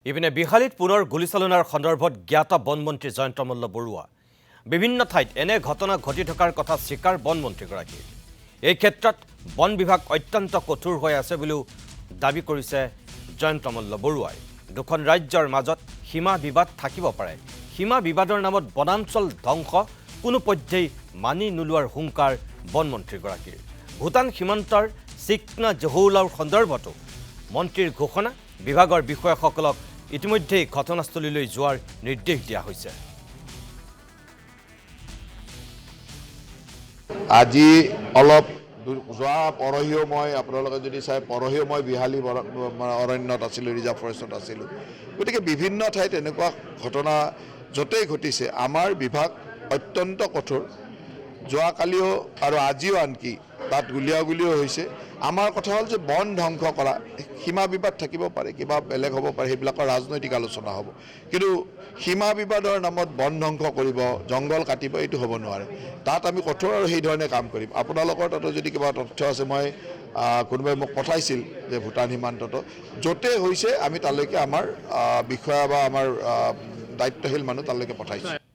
ইপিনে বিহালীত পুনৰ গুলীচালনাৰ সন্দৰ্ভত জ্ঞাত বনমন্ত্ৰী জয়ন্ত মল্ল বৰুৱা বিভিন্ন ঠাইত এনে ঘটনা ঘটি থকাৰ কথা স্বীকাৰ বনমন্ত্ৰীগৰাকী এই ক্ষেত্ৰত বন বিভাগ অত্যন্ত কঠোৰ হৈ আছে বুলিও দাবী কৰিছে জয়ন্ত মল্ল বৰুৱাই দুখন ৰাজ্যৰ মাজত সীমা বিবাদ থাকিব পাৰে সীমা বিবাদৰ নামত বনাঞ্চল ধ্বংস কোনো পৰ্যায় মানি নোলোৱাৰ হুংকাৰ বনমন্ত্ৰীগৰাকীৰ ভূটান সীমান্তৰ চিকনা জহুলাৰ সন্দৰ্ভতো মন্ত্ৰীৰ ঘোষণা বিভাগৰ বিষয়াসকলক ইতিমধ্যে ঘটনাস্থলীলৈ যোৱাৰ নিৰ্দেশ দিয়া হৈছে আজি অলপ যোৱা পৰহিও মই আপোনালোকে যদি চাই পৰহিও মই বিহালী অৰণ্যত আছিলোঁ ৰিজাৰ্ভ ফৰেষ্টত আছিলোঁ গতিকে বিভিন্ন ঠাইত এনেকুৱা ঘটনা য'তেই ঘটিছে আমাৰ বিভাগ অত্যন্ত কঠোৰ যোৱাকালিও আৰু আজিও আনকি তাত গুলিয়াগুলিও হৈছে আমাৰ কথা হ'ল যে বন ধ্বংস কৰা সীমা বিবাদ থাকিব পাৰে কিবা বেলেগ হ'ব পাৰে সেইবিলাকৰ ৰাজনৈতিক আলোচনা হ'ব কিন্তু সীমা বিবাদৰ নামত বন ধ্বংস কৰিব জংগল কাটিব এইটো হ'ব নোৱাৰে তাত আমি কঠোৰ আৰু সেই ধৰণে কাম কৰিম আপোনালোকৰ তাতো যদি কিবা তথ্য আছে মই কোনোবাই মোক পঠাইছিল যে ভূটান সীমান্তত য'তে হৈছে আমি তালৈকে আমাৰ বিষয়া বা আমাৰ দায়িত্বশীল মানুহ তালৈকে পঠাইছোঁ